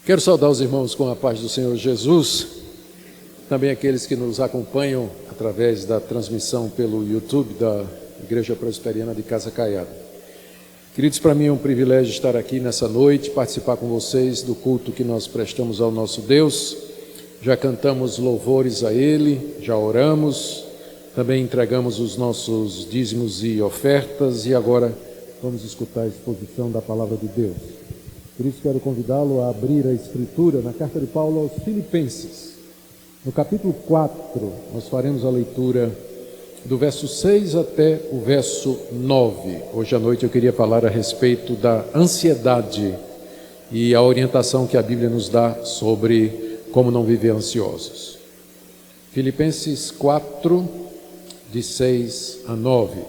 Quero saudar os irmãos com a paz do Senhor Jesus, também aqueles que nos acompanham através da transmissão pelo YouTube da Igreja Presbiteriana de Casa Caiada. Queridos, para mim é um privilégio estar aqui nessa noite, participar com vocês do culto que nós prestamos ao nosso Deus. Já cantamos louvores a Ele, já oramos, também entregamos os nossos dízimos e ofertas e agora vamos escutar a exposição da Palavra de Deus. Por isso quero convidá-lo a abrir a Escritura na carta de Paulo aos Filipenses. No capítulo 4, nós faremos a leitura do verso 6 até o verso 9. Hoje à noite eu queria falar a respeito da ansiedade e a orientação que a Bíblia nos dá sobre como não viver ansiosos. Filipenses 4, de 6 a 9.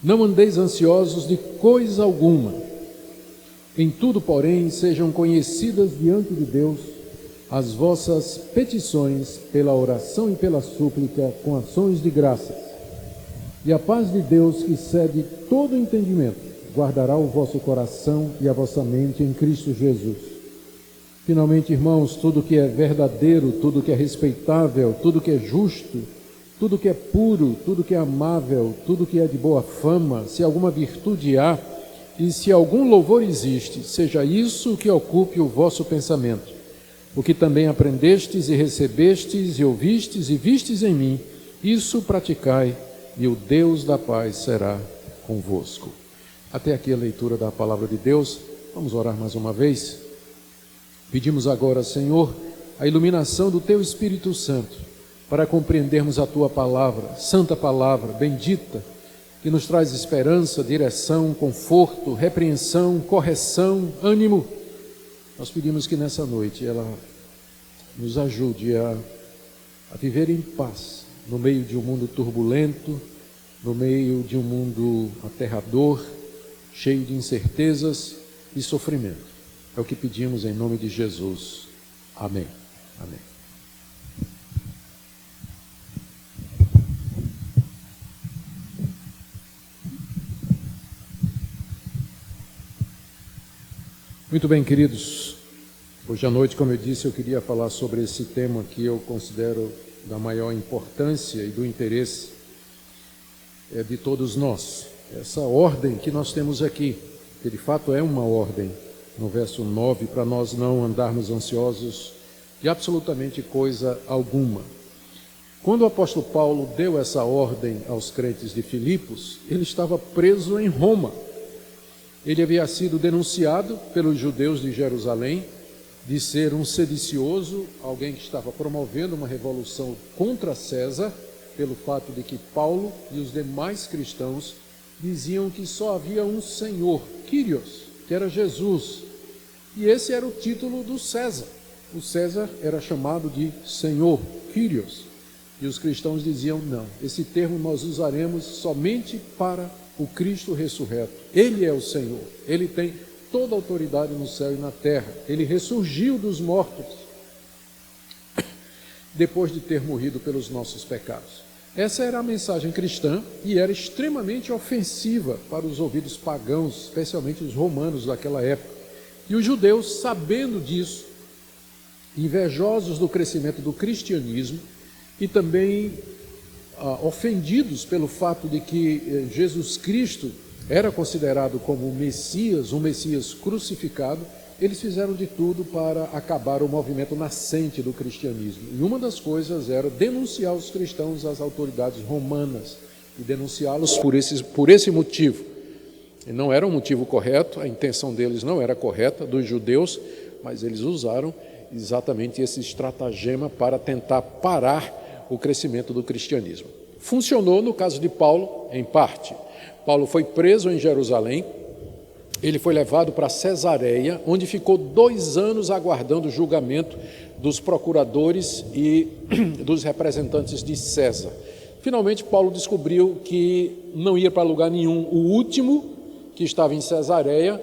Não andeis ansiosos de coisa alguma. Em tudo, porém, sejam conhecidas diante de Deus as vossas petições pela oração e pela súplica com ações de graças. E a paz de Deus, que excede todo entendimento, guardará o vosso coração e a vossa mente em Cristo Jesus. Finalmente, irmãos, tudo que é verdadeiro, tudo que é respeitável, tudo que é justo, tudo que é puro, tudo que é amável, tudo que é de boa fama, se alguma virtude há, e se algum louvor existe, seja isso que ocupe o vosso pensamento. O que também aprendestes e recebestes e ouvistes e vistes em mim, isso praticai, e o Deus da paz será convosco. Até aqui a leitura da Palavra de Deus. Vamos orar mais uma vez. Pedimos agora, Senhor, a iluminação do Teu Espírito Santo, para compreendermos a Tua Palavra, Santa Palavra, bendita, que nos traz esperança, direção, conforto, repreensão, correção, ânimo. Nós pedimos que nessa noite ela nos ajude a viver em paz, no meio de um mundo turbulento, no meio de um mundo aterrador, cheio de incertezas e sofrimento. É o que pedimos em nome de Jesus. Amém. Amém. Muito bem, queridos, hoje à noite, como eu disse, eu queria falar sobre esse tema que eu considero da maior importância e do interesse de todos nós. Essa ordem que nós temos aqui, que de fato é uma ordem, no verso 9, para nós não andarmos ansiosos de absolutamente coisa alguma. Quando o apóstolo Paulo deu essa ordem aos crentes de Filipos, ele estava preso em Roma. Ele havia sido denunciado pelos judeus de Jerusalém de ser um sedicioso, alguém que estava promovendo uma revolução contra César, pelo fato de que Paulo e os demais cristãos diziam que só havia um Senhor, Kyrios, que era Jesus. E esse era o título do César. O César era chamado de Senhor, Kyrios. E os cristãos diziam, não, esse termo nós usaremos somente para o Cristo ressurreto. Ele é o Senhor, Ele tem toda a autoridade no céu e na terra. Ele ressurgiu dos mortos depois de ter morrido pelos nossos pecados. Essa era a mensagem cristã e era extremamente ofensiva para os ouvidos pagãos, especialmente os romanos daquela época. E os judeus, sabendo disso, invejosos do crescimento do cristianismo e também ofendidos pelo fato de que Jesus Cristo era considerado como o Messias, um Messias crucificado, eles fizeram de tudo para acabar o movimento nascente do cristianismo. E uma das coisas era denunciar os cristãos às autoridades romanas e denunciá-los por esse motivo. E não era um motivo correto, a intenção deles não era correta, dos judeus, mas eles usaram exatamente esse estratagema para tentar parar o crescimento do cristianismo. Funcionou no caso de Paulo, em parte. Paulo foi preso em Jerusalém, ele foi levado para Cesareia, onde ficou 2 anos aguardando o julgamento dos procuradores e dos representantes de César. Finalmente, Paulo descobriu que não ia para lugar nenhum. O último, que estava em Cesareia,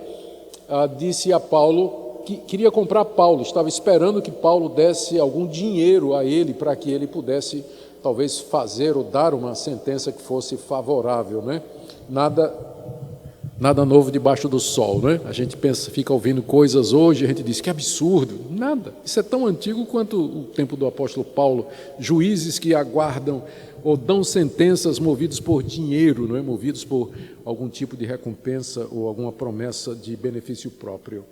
disse a Paulo que queria comprar Paulo, estava esperando que Paulo desse algum dinheiro a ele para que ele pudesse talvez fazer ou dar uma sentença que fosse favorável, né? Nada Nada novo debaixo do sol, né? A gente pensa, fica ouvindo coisas hoje, a gente diz que absurdo. Nada. Isso é tão antigo quanto o tempo do apóstolo Paulo. Juízes que aguardam ou dão sentenças movidos por dinheiro, não é? Movidos por algum tipo de recompensa ou alguma promessa de benefício próprio.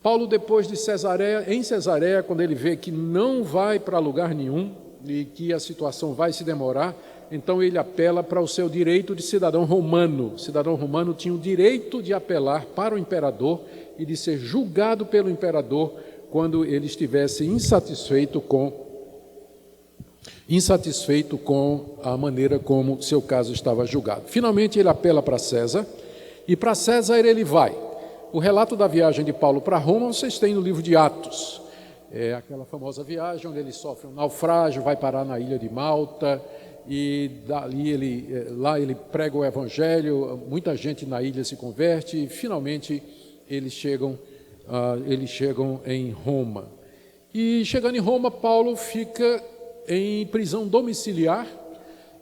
Paulo, depois de Cesareia, em Cesareia, quando ele vê que não vai para lugar nenhum e que a situação vai se demorar, então ele apela para o seu direito de cidadão romano. O cidadão romano tinha o direito de apelar para o imperador e de ser julgado pelo imperador quando ele estivesse insatisfeito com a maneira como seu caso estava julgado. Finalmente ele apela para César, e para César ele vai. O relato da viagem de Paulo para Roma vocês têm no livro de Atos. É aquela famosa viagem onde ele sofre um naufrágio, vai parar na ilha de Malta, e dali lá ele prega o evangelho, muita gente na ilha se converte, e finalmente eles chegam em Roma. E chegando em Roma, Paulo fica em prisão domiciliar.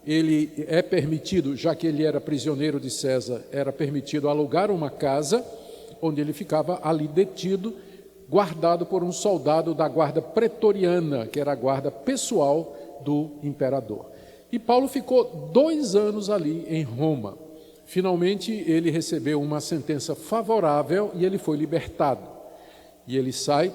Ele é permitido, já que ele era prisioneiro de César, era permitido alugar uma casa, onde ele ficava ali detido, guardado por um soldado da guarda pretoriana, que era a guarda pessoal do imperador. E Paulo ficou 2 anos ali em Roma. Finalmente ele recebeu uma sentença favorável e ele foi libertado. E ele sai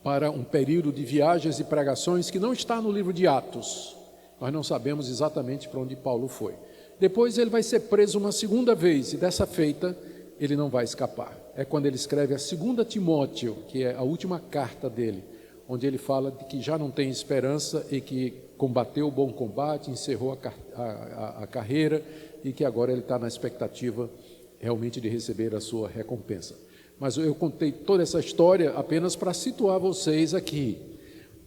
para um período de viagens e pregações que não está no livro de Atos. Nós não sabemos exatamente para onde Paulo foi. Depois ele vai ser preso uma segunda vez, e dessa feita ele não vai escapar. É quando ele escreve a 2 Timóteo, que é a última carta dele, onde ele fala de que já não tem esperança e que combateu o bom combate, encerrou a carreira e que agora ele está na expectativa realmente de receber a sua recompensa. Mas eu contei toda essa história apenas para situar vocês aqui.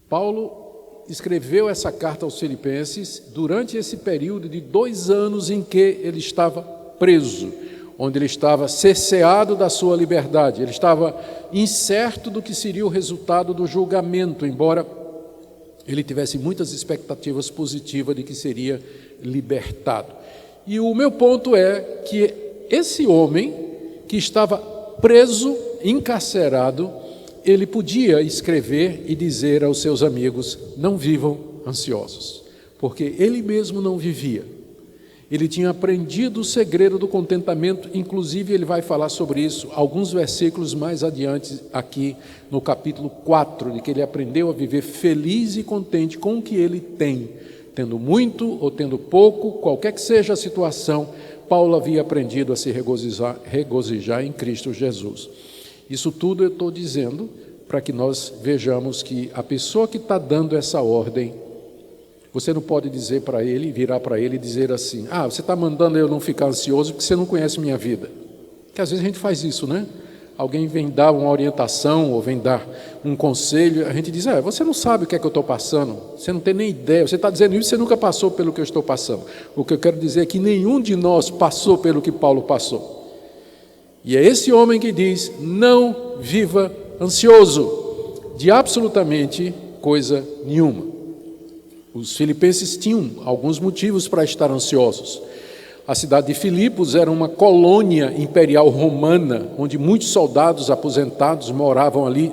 Paulo escreveu essa carta aos Filipenses durante esse período de 2 anos em que ele estava preso, onde ele estava cerceado da sua liberdade, ele estava incerto do que seria o resultado do julgamento, embora ele tivesse muitas expectativas positivas de que seria libertado. E o meu ponto é que esse homem que estava preso, encarcerado, ele podia escrever e dizer aos seus amigos: não vivam ansiosos, porque ele mesmo não vivia. Ele tinha aprendido o segredo do contentamento, inclusive ele vai falar sobre isso alguns versículos mais adiante aqui no capítulo 4, de que ele aprendeu a viver feliz e contente com o que ele tem, tendo muito ou tendo pouco, qualquer que seja a situação. Paulo havia aprendido a se regozijar em Cristo Jesus. Isso tudo eu estou dizendo para que nós vejamos que a pessoa que está dando essa ordem, você não pode dizer para ele, virar para ele e dizer assim: ah, você está mandando eu não ficar ansioso porque você não conhece minha vida. Porque às vezes a gente faz isso, né? Alguém vem dar uma orientação ou vem dar um conselho, a gente diz: ah, você não sabe o que é que eu estou passando, você não tem nem ideia, você está dizendo isso, você nunca passou pelo que eu estou passando. O que eu quero dizer é que nenhum de nós passou pelo que Paulo passou. E é esse homem que diz: não viva ansioso, de absolutamente coisa nenhuma. Os filipenses tinham alguns motivos para estar ansiosos. A cidade de Filipos era uma colônia imperial romana, onde muitos soldados aposentados moravam ali.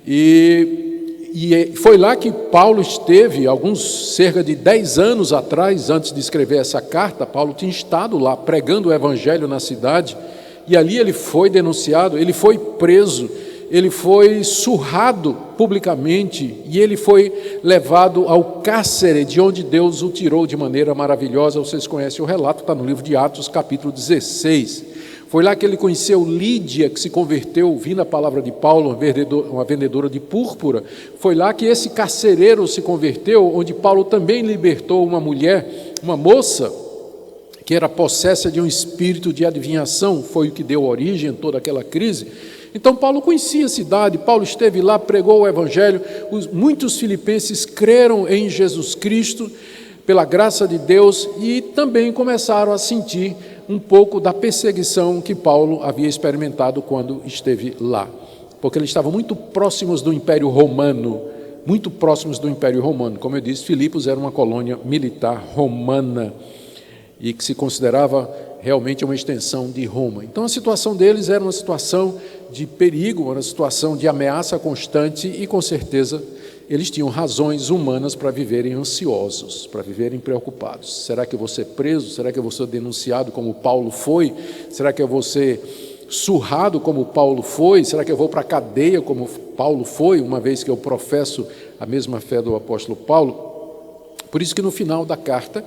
E foi lá que Paulo esteve, cerca de 10 anos atrás, antes de escrever essa carta. Paulo tinha estado lá pregando o evangelho na cidade, e ali ele foi denunciado, ele foi preso, ele foi surrado publicamente e ele foi levado ao cárcere, de onde Deus o tirou de maneira maravilhosa. Vocês conhecem o relato, está no livro de Atos, capítulo 16. Foi lá que ele conheceu Lídia, que se converteu ouvindo a palavra de Paulo, uma vendedora de púrpura. Foi lá que esse carcereiro se converteu, onde Paulo também libertou uma mulher, uma moça, que era possessa de um espírito de adivinhação, foi o que deu origem a toda aquela crise. Então Paulo conhecia a cidade, Paulo esteve lá, pregou o evangelho, muitos filipenses creram em Jesus Cristo, pela graça de Deus, e também começaram a sentir um pouco da perseguição que Paulo havia experimentado quando esteve lá, porque eles estavam muito próximos do Império Romano, como eu disse, Filipos era uma colônia militar romana, e que se considerava realmente uma extensão de Roma. Então a situação deles era uma situação de perigo, uma situação de ameaça constante e com certeza eles tinham razões humanas para viverem ansiosos, para viverem preocupados. Será que eu vou ser preso? Será que eu vou ser denunciado como Paulo foi? Será que eu vou ser surrado como Paulo foi? Será que eu vou para a cadeia como Paulo foi, uma vez que eu professo a mesma fé do apóstolo Paulo? Por isso que no final da carta,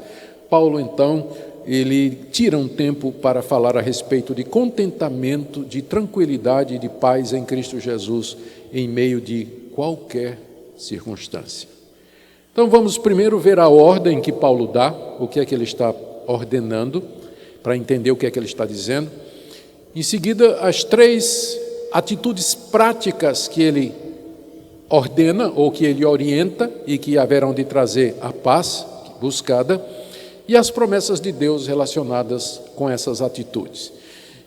Paulo então, ele tira um tempo para falar a respeito de contentamento, de tranquilidade e de paz em Cristo Jesus, em meio de qualquer circunstância. Então vamos primeiro ver a ordem que Paulo dá, o que é que ele está ordenando, para entender o que é que ele está dizendo. Em seguida, as 3 atitudes práticas que ele ordena ou que ele orienta e que haverão de trazer a paz buscada, e as promessas de Deus relacionadas com essas atitudes.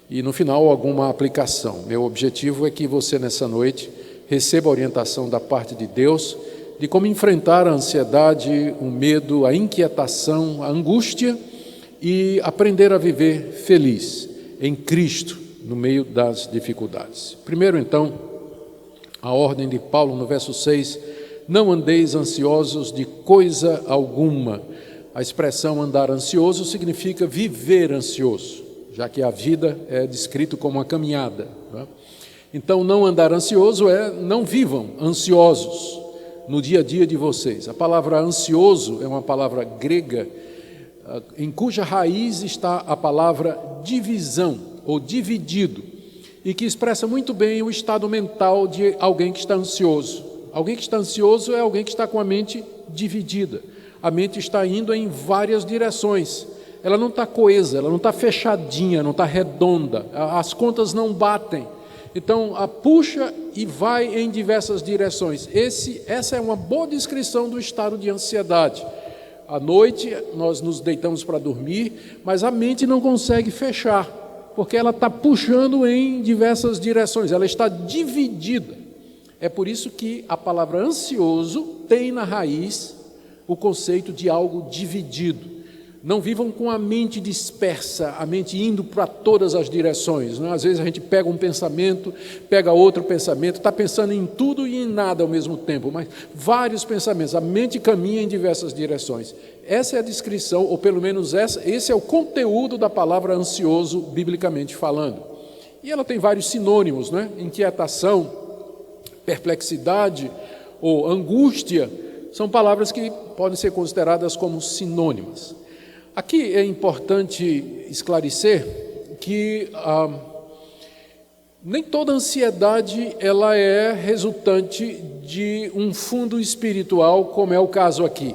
E no final, alguma aplicação. Meu objetivo é que você nessa noite receba a orientação da parte de Deus de como enfrentar a ansiedade, o medo, a inquietação, a angústia e aprender a viver feliz em Cristo no meio das dificuldades. Primeiro, então, a ordem de Paulo no verso 6, não andeis ansiosos de coisa alguma. A expressão andar ansioso significa viver ansioso, já que a vida é descrito como uma caminhada, não é? Então, não andar ansioso é não vivam ansiosos no dia a dia de vocês. A palavra ansioso é uma palavra grega, em cuja raiz está a palavra divisão ou dividido, e que expressa muito bem o estado mental de alguém que está ansioso. Alguém que está ansioso é alguém que está com a mente dividida. A mente está indo em várias direções. Ela não está coesa, ela não está fechadinha, não está redonda, as contas não batem. Então, puxa e vai em diversas direções. Essa é uma boa descrição do estado de ansiedade. À noite, nós nos deitamos para dormir, mas a mente não consegue fechar, porque ela está puxando em diversas direções, ela está dividida. É por isso que a palavra ansioso tem na raiz o conceito de algo dividido. Não vivam com a mente dispersa, a mente indo para todas as direções, não? Às vezes a gente pega um pensamento, pega outro pensamento, está pensando em tudo e em nada ao mesmo tempo, mas vários pensamentos, a mente caminha em diversas direções. Essa é a descrição, ou pelo menos esse é o conteúdo da palavra ansioso, biblicamente falando. E ela tem vários sinônimos, né? Inquietação, perplexidade ou angústia, são palavras que podem ser consideradas como sinônimas. Aqui é importante esclarecer que nem toda ansiedade ela é resultante de um fundo espiritual, como é o caso aqui.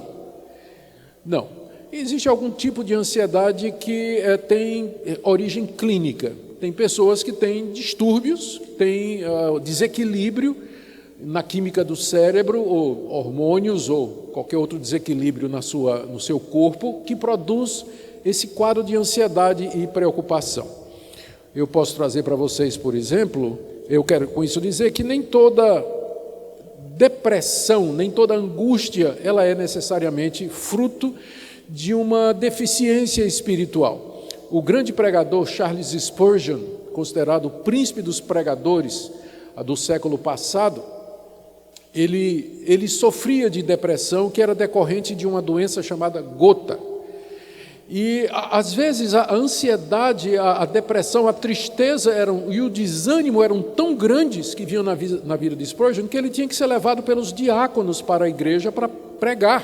Não. Existe algum tipo de ansiedade que tem origem clínica. Tem pessoas que têm distúrbios, têm desequilíbrio na química do cérebro, ou hormônios, ou qualquer outro desequilíbrio no seu corpo, que produz esse quadro de ansiedade e preocupação. Eu posso trazer para vocês, por exemplo, eu quero com isso dizer que nem toda depressão, nem toda angústia, ela é necessariamente fruto de uma deficiência espiritual. O grande pregador Charles Spurgeon, considerado o príncipe dos pregadores do século passado, ele sofria de depressão que era decorrente de uma doença chamada gota. E às vezes a ansiedade, a depressão, a tristeza e o desânimo eram tão grandes que vinham na vida de Spurgeon que ele tinha que ser levado pelos diáconos para a igreja para pregar,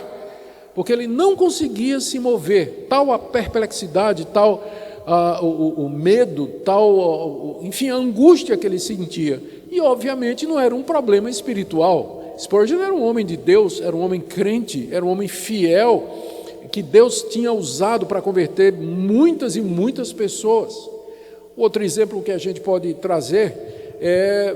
porque ele não conseguia se mover. Tal a perplexidade, tal o medo, tal, enfim, a angústia que ele sentia. E obviamente não era um problema espiritual. Spurgeon era um homem de Deus, era um homem crente, era um homem fiel, que Deus tinha usado para converter muitas e muitas pessoas. Outro exemplo que a gente pode trazer,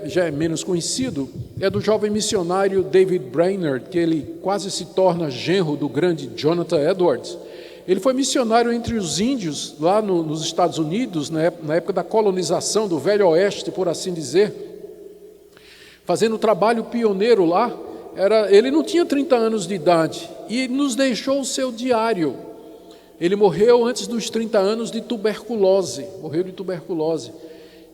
já é menos conhecido, é do jovem missionário David Brainerd, que ele quase se torna genro do grande Jonathan Edwards. Ele foi missionário entre os índios, lá nos Estados Unidos, na época da colonização do Velho Oeste, por assim dizer, fazendo trabalho pioneiro lá. Ele não tinha 30 anos de idade e nos deixou o seu diário. Ele morreu antes dos 30 anos de tuberculose, morreu de tuberculose.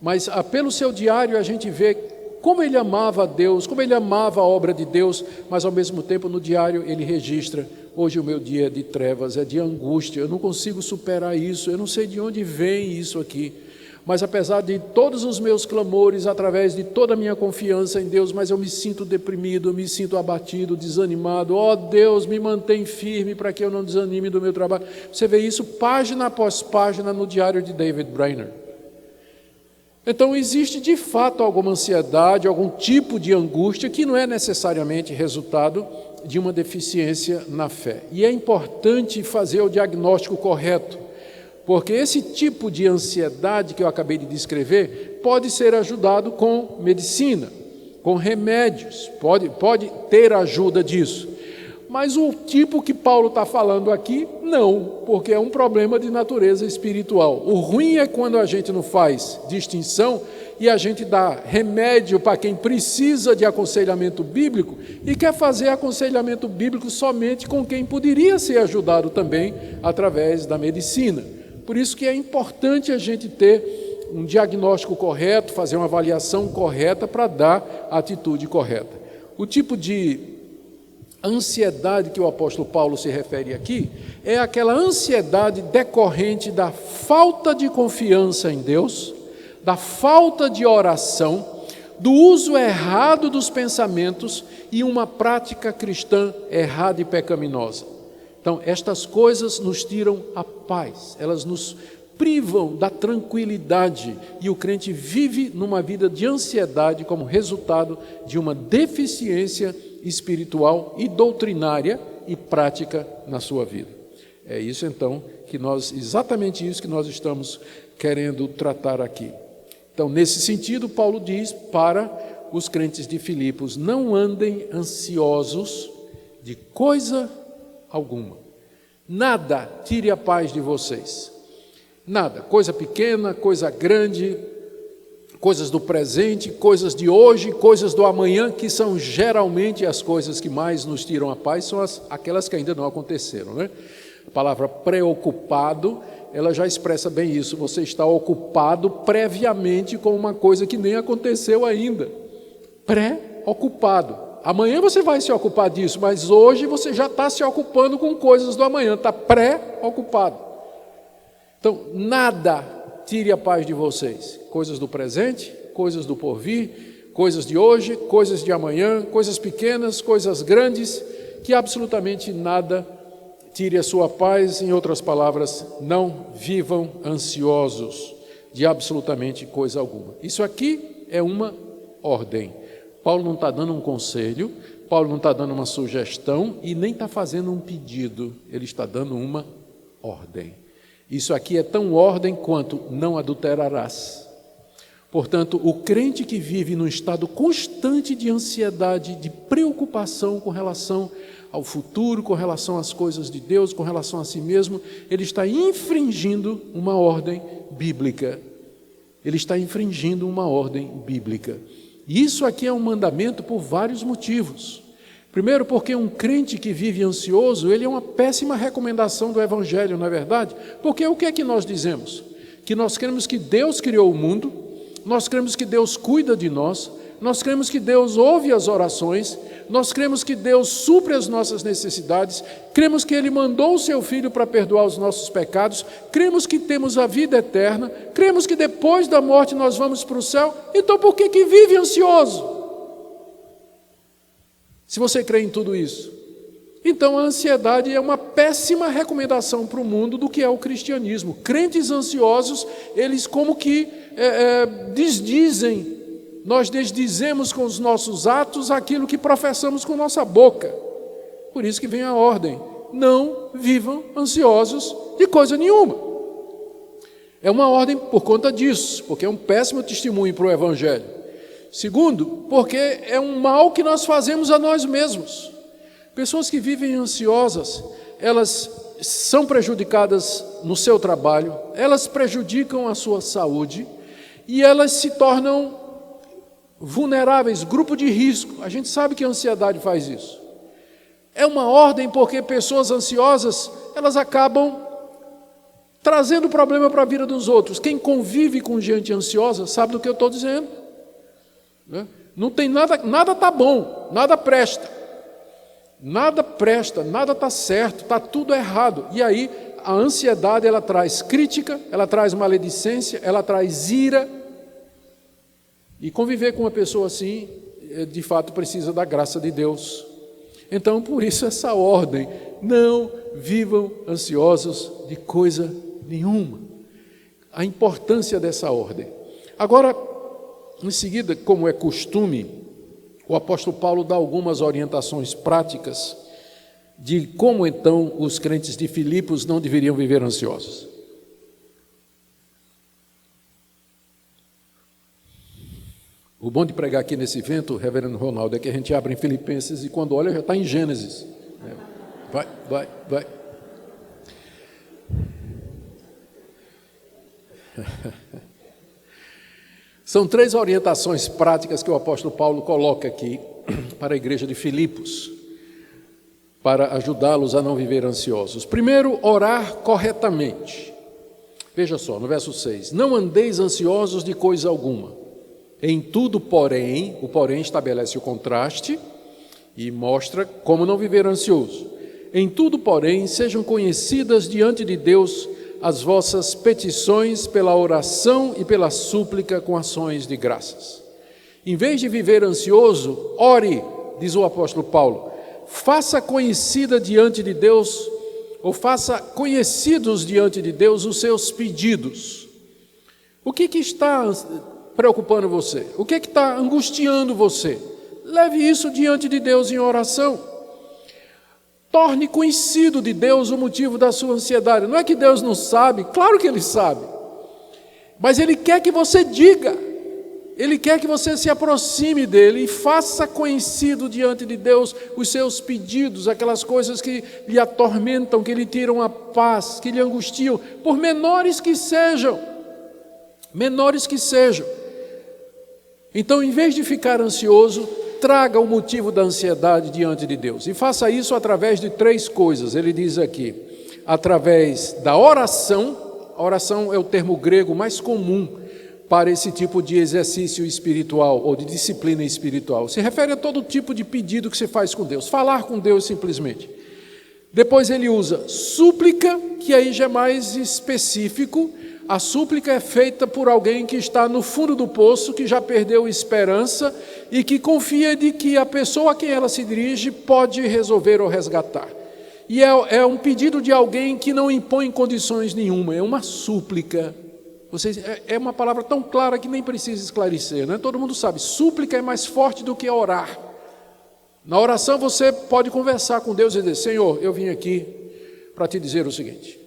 Mas pelo seu diário a gente vê como ele amava a Deus, como ele amava a obra de Deus, mas ao mesmo tempo no diário ele registra: hoje o meu dia é de trevas, é de angústia, eu não consigo superar isso, eu não sei de onde vem isso aqui. Mas apesar de todos os meus clamores, através de toda a minha confiança em Deus, mas eu me sinto deprimido, eu me sinto abatido, desanimado. Ó Deus, me mantém firme para que eu não desanime do meu trabalho. Você vê isso página após página no diário de David Brainerd. Então existe de fato alguma ansiedade, algum tipo de angústia que não é necessariamente resultado de uma deficiência na fé. E é importante fazer o diagnóstico correto, porque esse tipo de ansiedade que eu acabei de descrever pode ser ajudado com medicina, com remédios, pode ter ajuda disso. Mas o tipo que Paulo está falando aqui, não, porque é um problema de natureza espiritual. O ruim é quando a gente não faz distinção e a gente dá remédio para quem precisa de aconselhamento bíblico e quer fazer aconselhamento bíblico somente com quem poderia ser ajudado também através da medicina. Por isso que é importante a gente ter um diagnóstico correto, fazer uma avaliação correta para dar a atitude correta. O tipo de ansiedade que o apóstolo Paulo se refere aqui é aquela ansiedade decorrente da falta de confiança em Deus, da falta de oração, do uso errado dos pensamentos e uma prática cristã errada e pecaminosa. Então, estas coisas nos tiram a paz, elas nos privam da tranquilidade e o crente vive numa vida de ansiedade como resultado de uma deficiência espiritual e doutrinária e prática na sua vida. É isso então exatamente isso que nós estamos querendo tratar aqui. Então, nesse sentido, Paulo diz para os crentes de Filipos: não andem ansiosos de coisa alguma. Nada tire a paz de vocês. Nada, coisa pequena, coisa grande, coisas do presente, coisas de hoje, coisas do amanhã, que são geralmente as coisas que mais nos tiram a paz, são aquelas que ainda não aconteceram, né? A palavra preocupado, ela já expressa bem isso. Você está ocupado previamente com uma coisa que nem aconteceu ainda. Pré-ocupado. Amanhã você vai se ocupar disso, mas hoje você já está se ocupando com coisas do amanhã, está pré-ocupado. Então, nada tire a paz de vocês. Coisas do presente, coisas do porvir, coisas de hoje, coisas de amanhã, coisas pequenas, coisas grandes, que absolutamente nada tire a sua paz. Em outras palavras, não vivam ansiosos de absolutamente coisa alguma. Isso aqui é uma ordem. Paulo não está dando um conselho, Paulo não está dando uma sugestão e nem está fazendo um pedido, ele está dando uma ordem. Isso aqui é tão ordem quanto não adulterarás. Portanto, o crente que vive num estado constante de ansiedade, de preocupação com relação ao futuro, com relação às coisas de Deus, com relação a si mesmo, ele está infringindo uma ordem bíblica. Ele está infringindo uma ordem bíblica. E isso aqui é um mandamento por vários motivos. Primeiro, porque um crente que vive ansioso, ele é uma péssima recomendação do Evangelho, não é verdade? Porque o que é que nós dizemos? Que nós cremos que Deus criou o mundo, nós cremos que Deus cuida de nós cremos que Deus ouve as orações, nós cremos que Deus supre as nossas necessidades, cremos que Ele mandou o Seu Filho para perdoar os nossos pecados, cremos que temos a vida eterna, cremos que depois da morte nós vamos para o céu. Então por que vive ansioso? Se você crê em tudo isso. Então a ansiedade é uma péssima recomendação para o mundo do que é o cristianismo. Crentes ansiosos, eles como que desdizem, nós desdizemos com os nossos atos aquilo que professamos com nossa boca. Por isso que vem a ordem: não vivam ansiosos de coisa nenhuma. É uma ordem por conta disso, porque é um péssimo testemunho para o Evangelho. Segundo, porque é um mal que nós fazemos a nós mesmos. Pessoas que vivem ansiosas, elas são prejudicadas no seu trabalho, elas prejudicam a sua saúde e elas se tornam vulneráveis, grupo de risco. A gente sabe que a ansiedade faz isso. É uma ordem porque pessoas ansiosas, elas acabam trazendo problema para a vida dos outros. Quem convive com gente ansiosa sabe do que eu estou dizendo, né? Não tem nada, nada está bom, nada presta, nada está certo, está tudo errado. E aí a ansiedade, ela traz crítica, ela traz maledicência, ela traz ira. E conviver com uma pessoa assim, de fato, precisa da graça de Deus. Então, por isso essa ordem: não vivam ansiosos de coisa nenhuma. A importância dessa ordem. Agora, em seguida, como é costume, o apóstolo Paulo dá algumas orientações práticas de como então os crentes de Filipos não deveriam viver ansiosos. O bom de pregar aqui nesse evento, reverendo Ronaldo, é que a gente abre em Filipenses e quando olha já está em Gênesis. Vai. São 3 orientações práticas que o apóstolo Paulo coloca aqui para a igreja de Filipos, para ajudá-los a não viver ansiosos. Primeiro, orar corretamente. Veja só, no verso 6: não andeis ansiosos de coisa alguma. Em tudo, porém, o porém estabelece o contraste e mostra como não viver ansioso. Em tudo, porém, sejam conhecidas diante de Deus as vossas petições pela oração e pela súplica com ações de graças. Em vez de viver ansioso, ore, diz o apóstolo Paulo, faça conhecida diante de Deus, ou faça conhecidos diante de Deus os seus pedidos. O que está preocupando você? O que está angustiando você? Leve isso diante de Deus em oração. Torne conhecido de Deus o motivo da sua ansiedade. Não é que Deus não sabe, claro que Ele sabe, mas Ele quer que você diga, Ele quer que você se aproxime dEle e faça conhecido diante de Deus os seus pedidos, aquelas coisas que lhe atormentam, que lhe tiram a paz, que lhe angustiam, por menores que sejam. Então, em vez de ficar ansioso, traga o motivo da ansiedade diante de Deus. E faça isso através de 3 coisas. Ele diz aqui: através da oração. A oração é o termo grego mais comum para esse tipo de exercício espiritual ou de disciplina espiritual. Se refere a todo tipo de pedido que se faz com Deus. Falar com Deus simplesmente. Depois ele usa súplica, que aí já é mais específico. A súplica é feita por alguém que está no fundo do poço, que já perdeu esperança e que confia de que a pessoa a quem ela se dirige pode resolver ou resgatar. E é um pedido de alguém que não impõe condições nenhuma, é uma súplica. É uma palavra tão clara que nem precisa esclarecer, né? Todo mundo sabe, súplica é mais forte do que orar. Na oração você pode conversar com Deus e dizer: Senhor, eu vim aqui para te dizer o seguinte: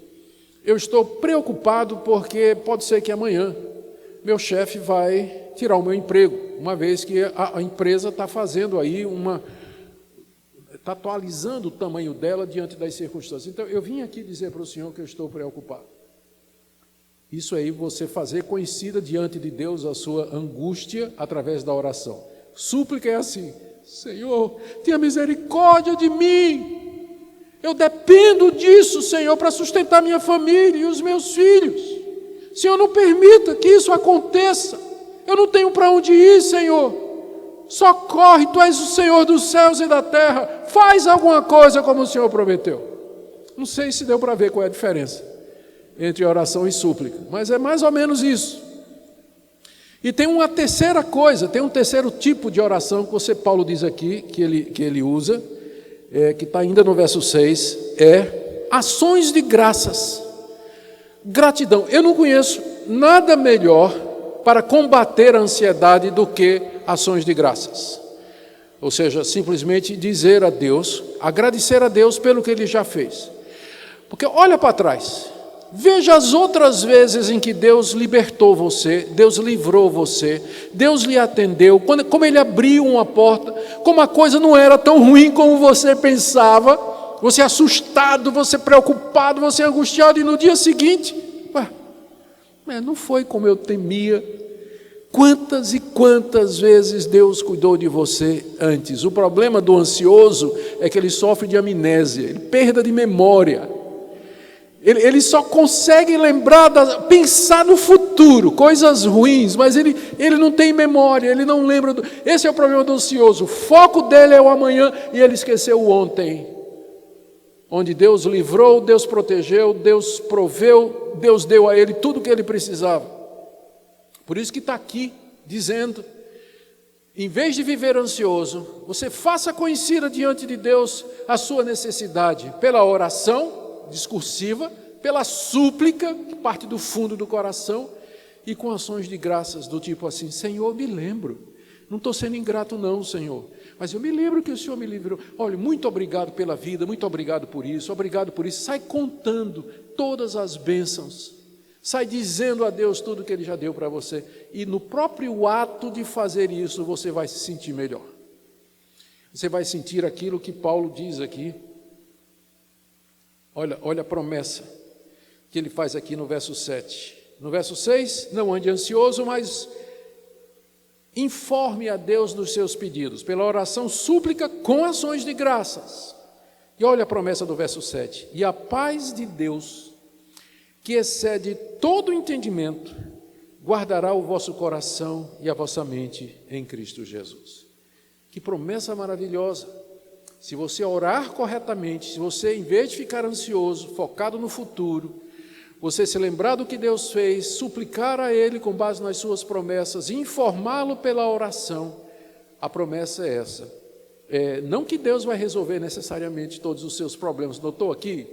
eu estou preocupado porque pode ser que amanhã meu chefe vai tirar o meu emprego, uma vez que a empresa está fazendo aí está atualizando o tamanho dela diante das circunstâncias. Então, eu vim aqui dizer para o Senhor que eu estou preocupado. Isso aí, você fazer conhecida diante de Deus a sua angústia através da oração. Súplica é assim: Senhor, tenha misericórdia de mim. Eu dependo disso, Senhor, para sustentar minha família e os meus filhos. Senhor, não permita que isso aconteça. Eu não tenho para onde ir, Senhor. Socorre, Tu és o Senhor dos céus e da terra. Faz alguma coisa como o Senhor prometeu. Não sei se deu para ver qual é a diferença entre oração e súplica, mas é mais ou menos isso. E tem uma terceira coisa, tem um terceiro tipo de oração que Paulo diz aqui, que ele usa, que está ainda no verso 6, é ações de graças, gratidão. Eu não conheço nada melhor para combater a ansiedade do que ações de graças. Ou seja, simplesmente dizer a Deus, agradecer a Deus pelo que Ele já fez. Porque olha para trás, veja as outras vezes em que Deus libertou você, Deus livrou você, Deus lhe atendeu, como Ele abriu uma porta, como a coisa não era tão ruim como você pensava, você assustado, você preocupado, você angustiado, e no dia seguinte, não foi como eu temia. Quantas e quantas vezes Deus cuidou de você antes? O problema do ansioso é que ele sofre de amnésia, perda de memória. Ele só consegue lembrar, pensar no futuro, coisas ruins, mas ele não tem memória, ele não lembra. Esse é o problema do ansioso. O foco dele é o amanhã e ele esqueceu o ontem. Onde Deus livrou, Deus protegeu, Deus proveu, Deus deu a ele tudo o que ele precisava. Por isso que está aqui dizendo, em vez de viver ansioso, você faça conhecida diante de Deus a sua necessidade, pela oração discursiva, pela súplica, que parte do fundo do coração, e com ações de graças do tipo assim: Senhor, me lembro, não estou sendo ingrato não, Senhor, mas eu me lembro que o Senhor me livrou. Olha, muito obrigado pela vida, muito obrigado por isso, obrigado por isso. Sai contando todas as bênçãos, sai dizendo a Deus tudo que Ele já deu para você, e no próprio ato de fazer isso, você vai se sentir melhor. Você vai sentir aquilo que Paulo diz aqui. Olha a promessa que ele faz aqui no verso 7. No verso 6, não ande ansioso, mas informe a Deus dos seus pedidos, pela oração, súplica com ações de graças. E olha a promessa do verso 7. E a paz de Deus, que excede todo entendimento, guardará o vosso coração e a vossa mente em Cristo Jesus. Que promessa maravilhosa! Se você orar corretamente, se você, em vez de ficar ansioso, focado no futuro, você se lembrar do que Deus fez, suplicar a Ele com base nas suas promessas, informá-lo pela oração, a promessa é essa. Não que Deus vai resolver necessariamente todos os seus problemas. Notou aqui?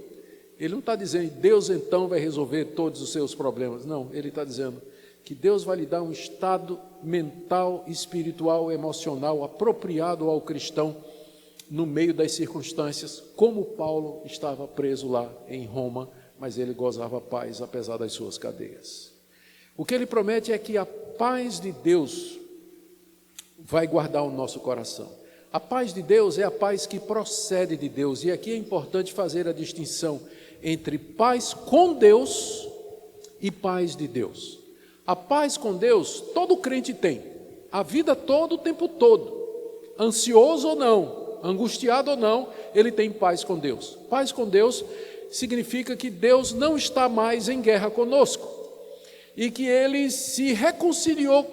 Ele não está dizendo, Deus então vai resolver todos os seus problemas. Não, ele está dizendo que Deus vai lhe dar um estado mental, espiritual, emocional apropriado ao cristão, no meio das circunstâncias, como Paulo estava preso lá em Roma, mas ele gozava paz apesar das suas cadeias. O que ele promete é que a paz de Deus vai guardar o nosso coração. A paz de Deus é a paz que procede de Deus, e aqui é importante fazer a distinção entre paz com Deus e paz de Deus. A paz com Deus, todo crente tem, a vida toda, o tempo todo, ansioso ou não, angustiado ou não, ele tem paz com Deus. Paz com Deus significa que Deus não está mais em guerra conosco e que Ele se reconciliou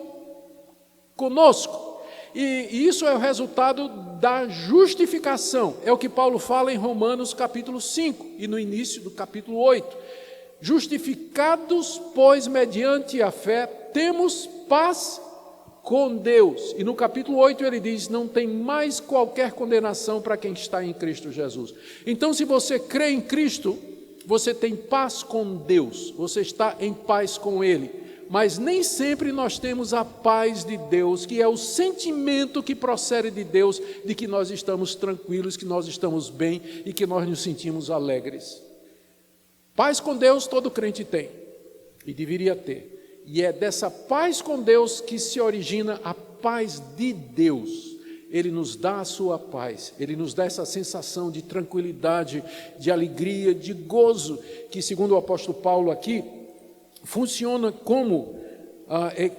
conosco. E isso é o resultado da justificação. É o que Paulo fala em Romanos capítulo 5 e no início do capítulo 8. Justificados, pois, mediante a fé, temos paz com Deus. E no capítulo 8 ele diz, não tem mais qualquer condenação para quem está em Cristo Jesus. Então, se você crê em Cristo, você tem paz com Deus, você está em paz com Ele. Mas nem sempre nós temos a paz de Deus, que é o sentimento que procede de Deus, de que nós estamos tranquilos, que nós estamos bem e que nós nos sentimos alegres. Paz com Deus todo crente tem, e deveria ter. E é dessa paz com Deus que se origina a paz de Deus. Ele nos dá a sua paz, Ele nos dá essa sensação de tranquilidade, de alegria, de gozo, que segundo o apóstolo Paulo aqui, funciona como,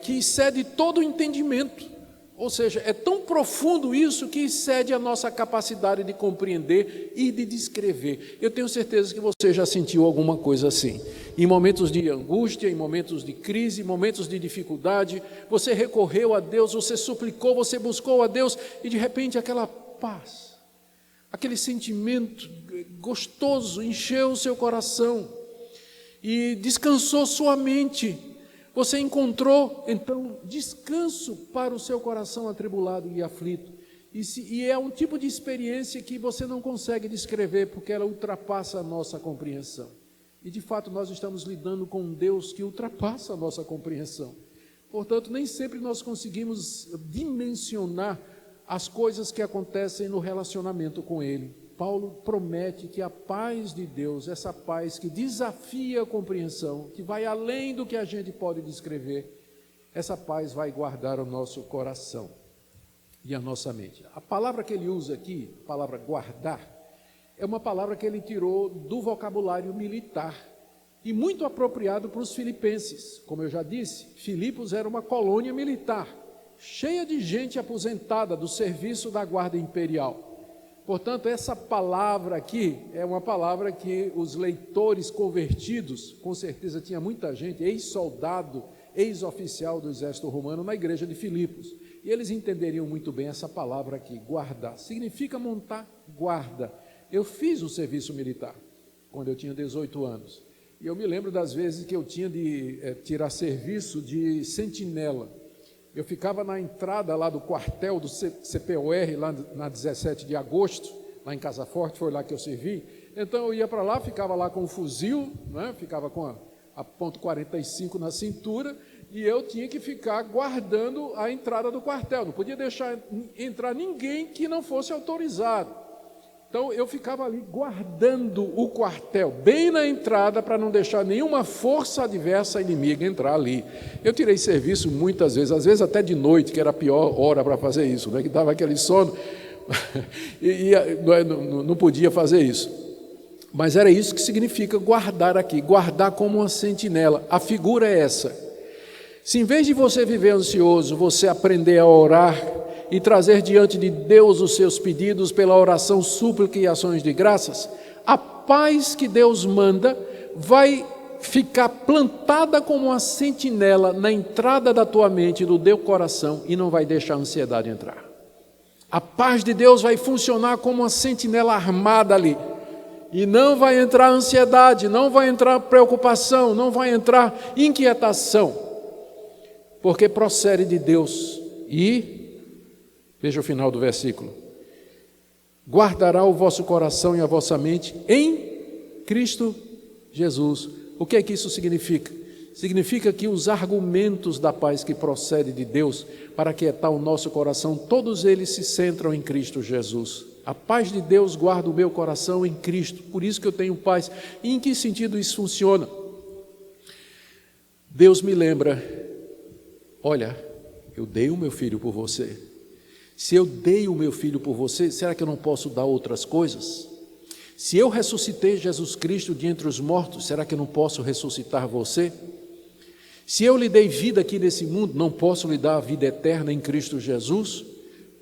que excede todo o entendimento. Ou seja, é tão profundo isso que excede a nossa capacidade de compreender e de descrever. Eu tenho certeza que você já sentiu alguma coisa assim. Em momentos de angústia, em momentos de crise, em momentos de dificuldade, você recorreu a Deus, você suplicou, você buscou a Deus e de repente aquela paz, aquele sentimento gostoso encheu o seu coração e descansou sua mente. Você encontrou, então, descanso para o seu coração atribulado e aflito. E é um tipo de experiência que você não consegue descrever, porque ela ultrapassa a nossa compreensão. E, de fato, nós estamos lidando com um Deus que ultrapassa a nossa compreensão. Portanto, nem sempre nós conseguimos dimensionar as coisas que acontecem no relacionamento com Ele. Paulo promete que a paz de Deus, essa paz que desafia a compreensão, que vai além do que a gente pode descrever, essa paz vai guardar o nosso coração e a nossa mente. A palavra que ele usa aqui, a palavra guardar, é uma palavra que ele tirou do vocabulário militar e muito apropriado para os filipenses. Como eu já disse, Filipos era uma colônia militar, cheia de gente aposentada do serviço da guarda imperial. Portanto, essa palavra aqui é uma palavra que os leitores convertidos, com certeza tinha muita gente, ex-soldado, ex-oficial do exército romano na igreja de Filipos, e eles entenderiam muito bem essa palavra aqui, guardar, significa montar guarda. Eu fiz o serviço militar quando eu tinha 18 anos, e eu me lembro das vezes que eu tinha de tirar serviço de sentinela. Eu ficava na entrada lá do quartel do CPOR, lá na 17 de agosto, lá em Casa Forte, foi lá que eu servi. Então eu ia para lá, ficava lá com o fuzil, né? Ficava com a .45 na cintura, e eu tinha que ficar guardando a entrada do quartel. Não podia deixar entrar ninguém que não fosse autorizado. Então eu ficava ali guardando o quartel, bem na entrada, para não deixar nenhuma força adversa inimiga entrar ali. Eu tirei serviço muitas vezes, às vezes até de noite, que era a pior hora para fazer isso, né? Que dava aquele sono, e não podia fazer isso. Mas era isso que significa guardar aqui, guardar como uma sentinela. A figura é essa. Se em vez de você viver ansioso, você aprender a orar, e trazer diante de Deus os seus pedidos pela oração, súplica e ações de graças, a paz que Deus manda vai ficar plantada como uma sentinela na entrada da tua mente, do teu coração, e não vai deixar a ansiedade entrar. A paz de Deus vai funcionar como uma sentinela armada ali, e não vai entrar ansiedade, não vai entrar preocupação, não vai entrar inquietação, porque procede de Deus. E veja o final do versículo: guardará o vosso coração e a vossa mente em Cristo Jesus. O que é que isso significa? Significa que os argumentos da paz que procede de Deus para aquietar o nosso coração, todos eles se centram em Cristo Jesus. A paz de Deus guarda o meu coração em Cristo, por isso que eu tenho paz. E em que sentido isso funciona? Deus me lembra: olha, eu dei o meu filho por você. Se eu dei o meu filho por você, será que eu não posso dar outras coisas? Se eu ressuscitei Jesus Cristo de entre os mortos, será que eu não posso ressuscitar você? Se eu lhe dei vida aqui nesse mundo, não posso lhe dar a vida eterna em Cristo Jesus?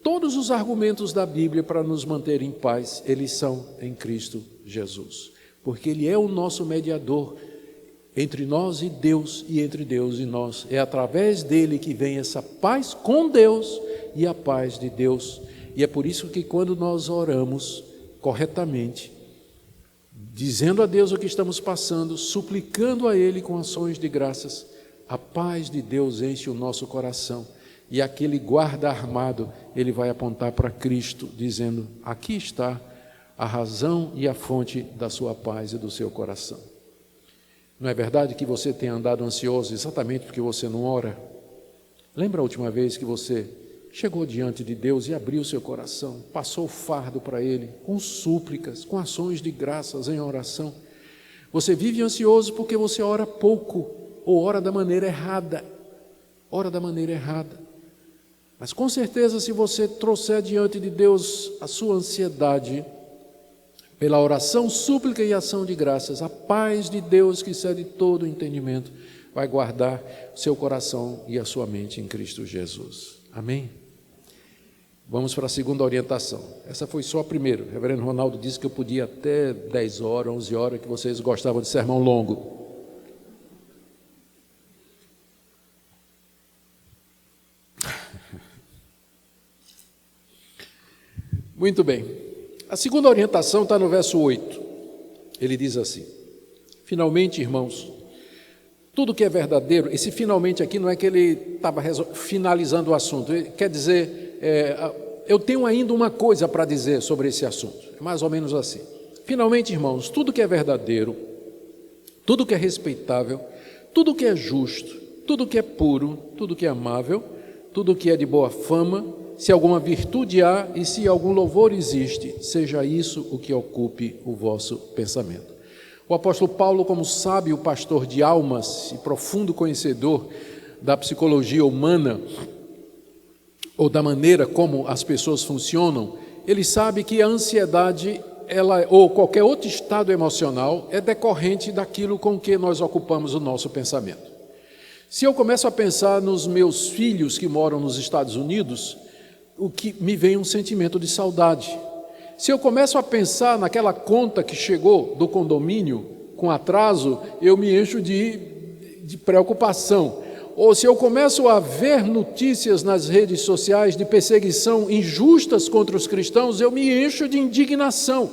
Todos os argumentos da Bíblia para nos manter em paz, eles são em Cristo Jesus, porque Ele é o nosso mediador entre nós e Deus, e entre Deus e nós. É através dele que vem essa paz com Deus e a paz de Deus. E é por isso que quando nós oramos corretamente, dizendo a Deus o que estamos passando, suplicando a Ele com ações de graças, a paz de Deus enche o nosso coração, e aquele guarda armado, ele vai apontar para Cristo, dizendo: aqui está a razão e a fonte da sua paz e do seu coração. Não é verdade que você tem andado ansioso exatamente porque você não ora? Lembra a última vez que você chegou diante de Deus e abriu seu coração, passou o fardo para Ele, com súplicas, com ações de graças em oração? Você vive ansioso porque você ora pouco, ou ora da maneira errada. Ora da maneira errada. Mas com certeza, se você trouxer diante de Deus a sua ansiedade, pela oração, súplica e ação de graças, a paz de Deus que excede todo o entendimento vai guardar seu coração e a sua mente em Cristo Jesus. Amém? Vamos para a segunda orientação. Essa foi só a primeira. O reverendo Ronaldo disse que eu podia até 10 horas, 11 horas, que vocês gostavam de sermão longo. Muito bem. A segunda orientação está no verso 8. Ele diz assim: finalmente, irmãos, tudo que é verdadeiro, esse finalmente aqui não é que ele estava finalizando o assunto, ele quer dizer, eu tenho ainda uma coisa para dizer sobre esse assunto, é mais ou menos assim. Finalmente, irmãos, tudo que é verdadeiro, tudo que é respeitável, tudo que é justo, tudo que é puro, tudo que é amável, tudo que é de boa fama, se alguma virtude há e se algum louvor existe, seja isso o que ocupe o vosso pensamento. O apóstolo Paulo, como sábio pastor de almas e profundo conhecedor da psicologia humana, ou da maneira como as pessoas funcionam, ele sabe que a ansiedade, ou qualquer outro estado emocional, é decorrente daquilo com que nós ocupamos o nosso pensamento. Se eu começo a pensar nos meus filhos que moram nos Estados Unidos, o que me vem um sentimento de saudade. Se eu começo a pensar naquela conta que chegou do condomínio com atraso, eu me encho de preocupação. Ou se eu começo a ver notícias nas redes sociais de perseguição injustas contra os cristãos, eu me encho de indignação.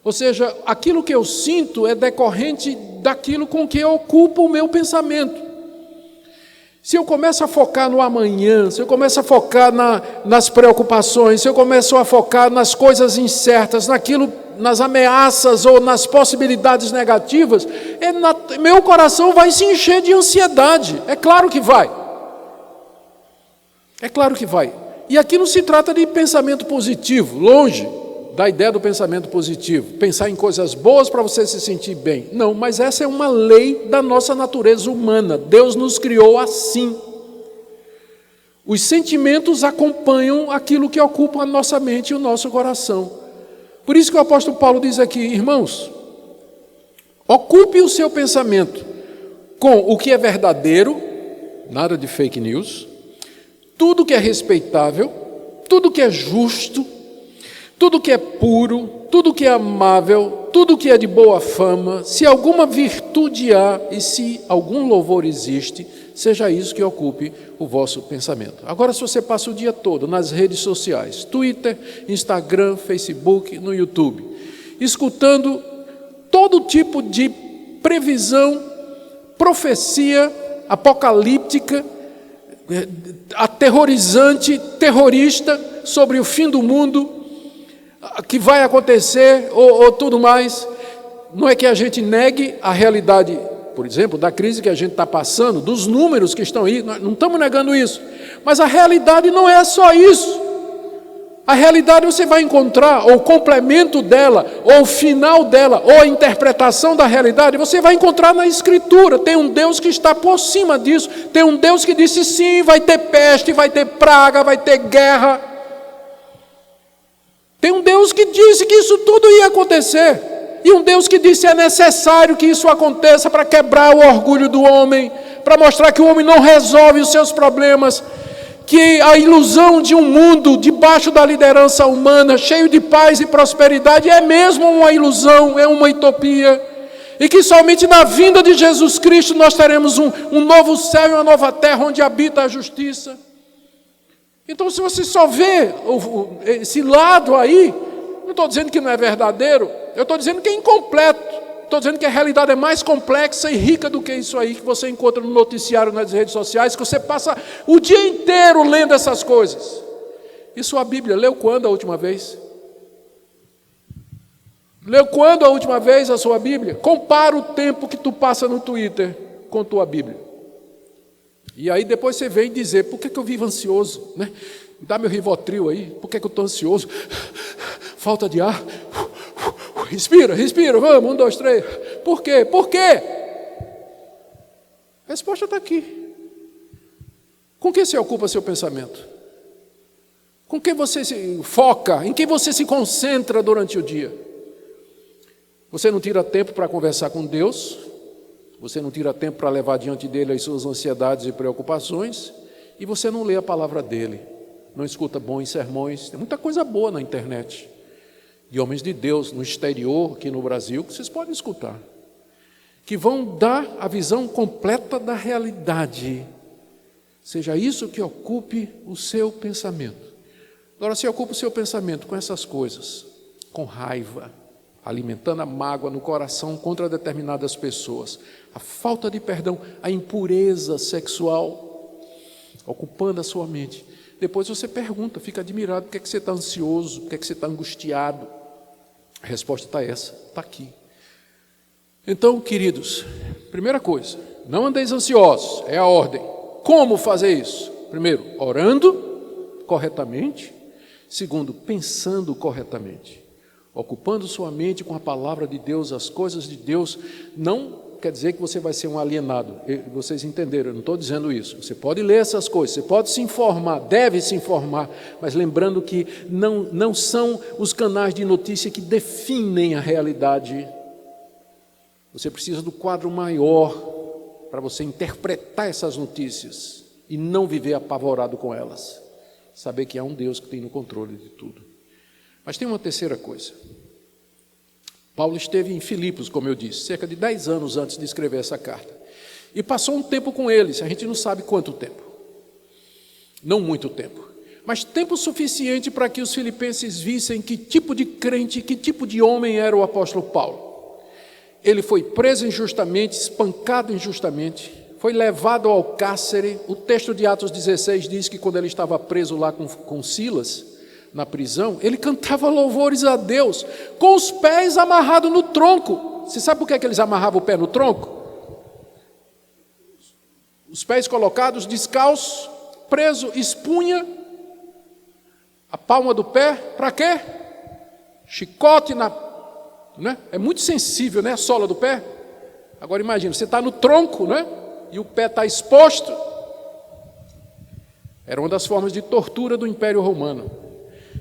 Ou seja, aquilo que eu sinto é decorrente daquilo com que ocupa o meu pensamento. Se eu começo a focar no amanhã, se eu começo a focar nas preocupações, se eu começo a focar nas coisas incertas, nas ameaças ou nas possibilidades negativas, meu coração vai se encher de ansiedade. É claro que vai. É claro que vai. E aqui não se trata de pensamento positivo, longe da ideia do pensamento positivo, pensar em coisas boas para você se sentir bem. Não, mas essa é uma lei da nossa natureza humana. Deus nos criou assim. Os sentimentos acompanham aquilo que ocupa a nossa mente e o nosso coração. Por isso que o apóstolo Paulo diz aqui, irmãos, ocupe o seu pensamento com o que é verdadeiro, nada de fake news, tudo que é respeitável, tudo que é justo, tudo que é puro, tudo que é amável, tudo que é de boa fama, se alguma virtude há e se algum louvor existe, seja isso que ocupe o vosso pensamento. Agora, se você passa o dia todo nas redes sociais, Twitter, Instagram, Facebook, no YouTube, escutando todo tipo de previsão, profecia apocalíptica, aterrorizante, terrorista sobre o fim do mundo, que vai acontecer ou tudo mais, não é que a gente negue a realidade, por exemplo, da crise que a gente está passando, dos números que estão aí, nós não estamos negando isso, mas a realidade não é só isso. A realidade você vai encontrar, ou o complemento dela, ou o final dela, ou a interpretação da realidade, você vai encontrar na Escritura. Tem um Deus que está por cima disso, tem um Deus que disse sim, vai ter peste, vai ter praga, vai ter guerra. Tem um Deus que disse que isso tudo ia acontecer. E um Deus que disse é necessário que isso aconteça para quebrar o orgulho do homem, para mostrar que o homem não resolve os seus problemas, que a ilusão de um mundo debaixo da liderança humana, cheio de paz e prosperidade, é mesmo uma ilusão, é uma utopia. E que somente na vinda de Jesus Cristo nós teremos um novo céu e uma nova terra onde habita a justiça. Então, se você só vê esse lado aí, não estou dizendo que não é verdadeiro, eu estou dizendo que é incompleto, estou dizendo que a realidade é mais complexa e rica do que isso aí que você encontra no noticiário, nas redes sociais, que você passa o dia inteiro lendo essas coisas. E sua Bíblia, leu quando a última vez? Leu quando a última vez a sua Bíblia? Compara o tempo que tu passa no Twitter com tua Bíblia. E aí depois você vem dizer, por que eu vivo ansioso? Né? Dá meu Rivotril aí, por que eu estou ansioso? Falta de ar. Respira, vamos, 1, 2, 3. Por quê? Por quê? A resposta está aqui. Com que se ocupa seu pensamento? Com que você se foca? Em que você se concentra durante o dia? Você não tira tempo para conversar com Deus? Você não tira tempo para levar diante dele as suas ansiedades e preocupações, e você não lê a palavra dele, não escuta bons sermões. Tem muita coisa boa na internet, de homens de Deus no exterior, aqui no Brasil, que vocês podem escutar, que vão dar a visão completa da realidade. Seja isso que ocupe o seu pensamento. Agora, se ocupa o seu pensamento com essas coisas, com raiva, alimentando a mágoa no coração contra determinadas pessoas, a falta de perdão, a impureza sexual, ocupando a sua mente. Depois você pergunta, fica admirado, por que você está ansioso, por que você está angustiado? A resposta está essa, está aqui. Então, queridos, primeira coisa, não andeis ansiosos, é a ordem. Como fazer isso? Primeiro, orando corretamente. Segundo, pensando corretamente. Ocupando sua mente com a palavra de Deus, as coisas de Deus, não quer dizer que você vai ser um alienado. Vocês entenderam, eu não estou dizendo isso. Você pode ler essas coisas, você pode se informar, deve se informar, mas lembrando que não são os canais de notícia que definem a realidade. Você precisa do quadro maior para você interpretar essas notícias e não viver apavorado com elas. Saber que há um Deus que tem no controle de tudo. Mas tem uma terceira coisa. Paulo esteve em Filipos, como eu disse, cerca de 10 anos antes de escrever essa carta. E passou um tempo com eles, a gente não sabe quanto tempo. Não muito tempo. Mas tempo suficiente para que os filipenses vissem que tipo de crente, que tipo de homem era o apóstolo Paulo. Ele foi preso injustamente, espancado injustamente, foi levado ao cárcere. O texto de Atos 16 diz que quando ele estava preso lá com Silas, na prisão, ele cantava louvores a Deus, com os pés amarrados no tronco. Você sabe por que eles amarravam o pé no tronco? Os pés colocados, descalços, preso, espunha, a palma do pé, para quê? Chicote né? É muito sensível, né? A sola do pé. Agora imagina, você está no tronco, né? E o pé está exposto. Era uma das formas de tortura do Império Romano.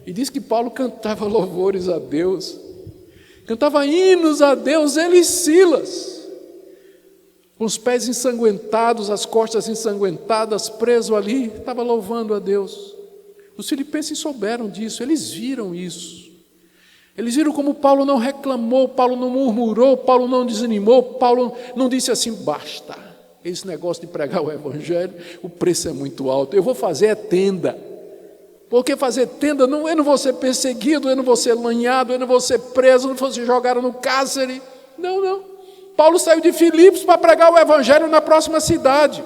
E diz que Paulo cantava louvores a Deus, cantava hinos a Deus, ele e Silas, com os pés ensanguentados, as costas ensanguentadas, preso ali, estava louvando a Deus. Os filipenses souberam disso, eles viram isso. Eles viram como Paulo não reclamou, Paulo não murmurou, Paulo não desanimou, Paulo não disse assim, basta, esse negócio de pregar o evangelho, o preço é muito alto, eu vou fazer tenda. Porque fazer tenda, eu não vou ser perseguido, eu não vou ser lanhado, eu não vou ser preso, eu não vou ser jogado no cárcere. Não. Paulo saiu de Filipos para pregar o evangelho na próxima cidade.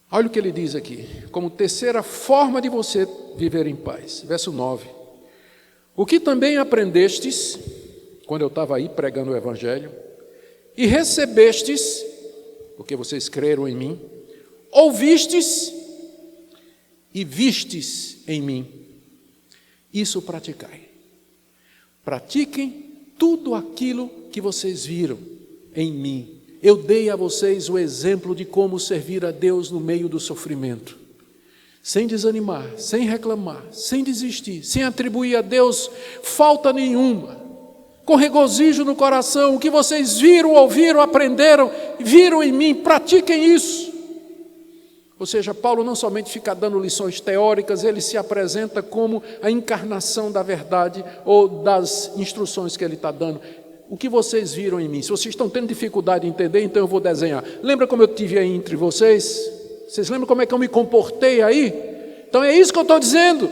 Olha o que ele diz aqui, como terceira forma de você viver em paz. Verso 9. O que também aprendestes, quando eu estava aí pregando o evangelho, e recebestes, porque vocês creram em mim, ouvistes e vistes em mim, isso praticai. Pratiquem tudo aquilo que vocês viram em mim. Eu dei a vocês o exemplo de como servir a Deus no meio do sofrimento, sem desanimar, sem reclamar, sem desistir, sem atribuir a Deus falta nenhuma, com regozijo no coração. O que vocês viram, ouviram, aprenderam, viram em mim, pratiquem isso. Ou seja, Paulo não somente fica dando lições teóricas, ele se apresenta como a encarnação da verdade ou das instruções que ele está dando. O que vocês viram em mim? Se vocês estão tendo dificuldade de entender, então eu vou desenhar. Lembra como eu tive aí entre vocês? Vocês lembram como é que eu me comportei aí? Então é isso que eu estou dizendo.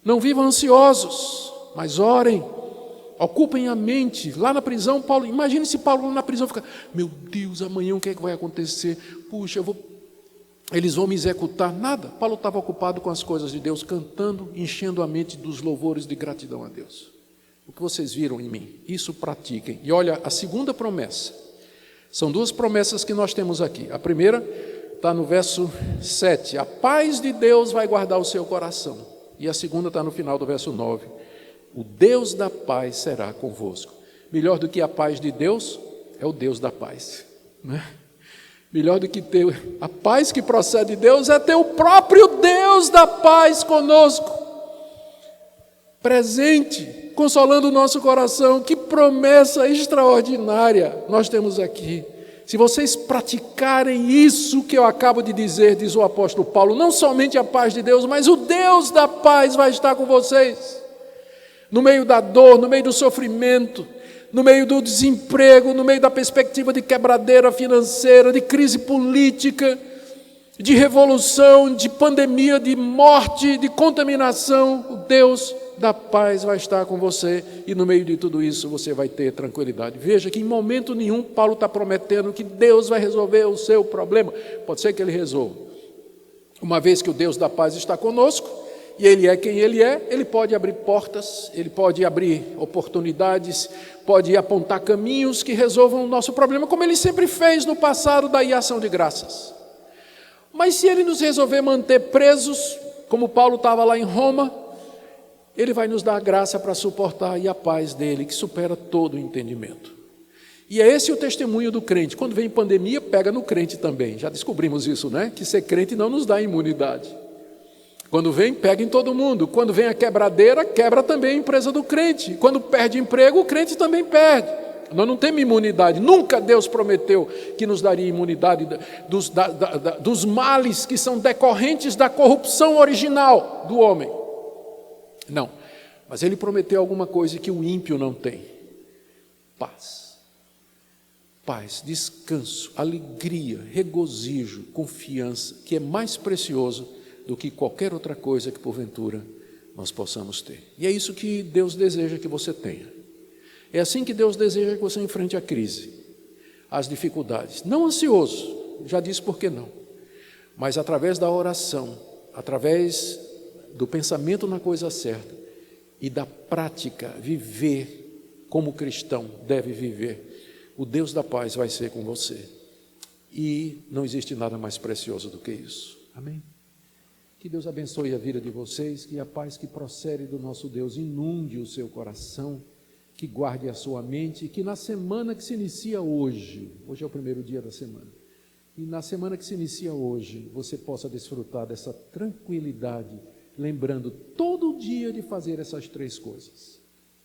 Não vivam ansiosos, mas orem. Ocupem a mente. Lá na prisão, Paulo, imagine se Paulo na prisão fica, meu Deus, amanhã o que é que vai acontecer? Puxa, eles vão me executar. Nada. Paulo estava ocupado com as coisas de Deus, cantando, enchendo a mente dos louvores de gratidão a Deus. O que vocês viram em mim, isso pratiquem. E olha, a segunda promessa, são duas promessas que nós temos aqui. A primeira está no verso 7, a paz de Deus vai guardar o seu coração. E a segunda está no final do verso 9, o Deus da paz será convosco. Melhor do que a paz de Deus, é o Deus da paz, né? Melhor do que ter a paz que procede de Deus, é ter o próprio Deus da paz conosco, presente, consolando o nosso coração. Que promessa extraordinária nós temos aqui. Se vocês praticarem isso que eu acabo de dizer, diz o apóstolo Paulo, não somente a paz de Deus, mas o Deus da paz vai estar com vocês. No meio da dor, no meio do sofrimento, no meio do desemprego, no meio da perspectiva de quebradeira financeira, de crise política, de revolução, de pandemia, de morte, de contaminação, o Deus da paz vai estar com você, e no meio de tudo isso você vai ter tranquilidade. Veja que em momento nenhum Paulo está prometendo que Deus vai resolver o seu problema. Pode ser que ele resolva. Uma vez que o Deus da paz está conosco, e Ele é quem Ele é, Ele pode abrir portas, Ele pode abrir oportunidades, pode apontar caminhos que resolvam o nosso problema, como Ele sempre fez no passado, daí a ação de graças. Mas se Ele nos resolver manter presos, como Paulo estava lá em Roma, Ele vai nos dar a graça para suportar e a paz dEle, que supera todo o entendimento. E é esse o testemunho do crente. Quando vem pandemia, pega no crente também. Já descobrimos isso, né? Que ser crente não nos dá imunidade. Quando vem, pega em todo mundo. Quando vem a quebradeira, quebra também a empresa do crente. Quando perde emprego, o crente também perde. Nós não temos imunidade. Nunca Deus prometeu que nos daria imunidade dos males que são decorrentes da corrupção original do homem. Não. Mas Ele prometeu alguma coisa que o ímpio não tem. Paz. Paz, descanso, alegria, regozijo, confiança, que é mais precioso do que qualquer outra coisa que porventura nós possamos ter. E é isso que Deus deseja que você tenha. É assim que Deus deseja que você enfrente a crise, as dificuldades. Não ansioso, já disse por que não. Mas através da oração, através do pensamento na coisa certa e da prática, viver como cristão deve viver, o Deus da paz vai ser com você. E não existe nada mais precioso do que isso. Amém? Que Deus abençoe a vida de vocês, que a paz que procede do nosso Deus inunde o seu coração, que guarde a sua mente, e que na semana que se inicia hoje é o primeiro dia da semana, e na semana que se inicia hoje, você possa desfrutar dessa tranquilidade, lembrando todo dia de fazer essas três coisas: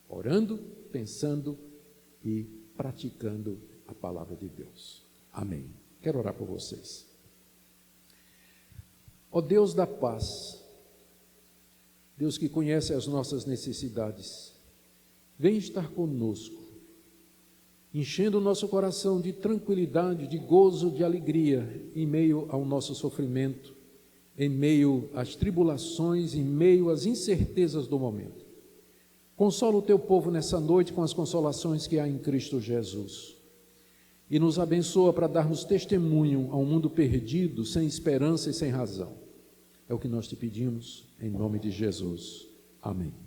orando, pensando e praticando a palavra de Deus. Amém. Quero orar por vocês. Ó Deus da paz, Deus que conhece as nossas necessidades, vem estar conosco, enchendo o nosso coração de tranquilidade, de gozo, de alegria, em meio ao nosso sofrimento, em meio às tribulações, em meio às incertezas do momento. Consola o teu povo nessa noite com as consolações que há em Cristo Jesus. E nos abençoa para darmos testemunho a um mundo perdido, sem esperança e sem razão. É o que nós te pedimos, em nome de Jesus. Amém.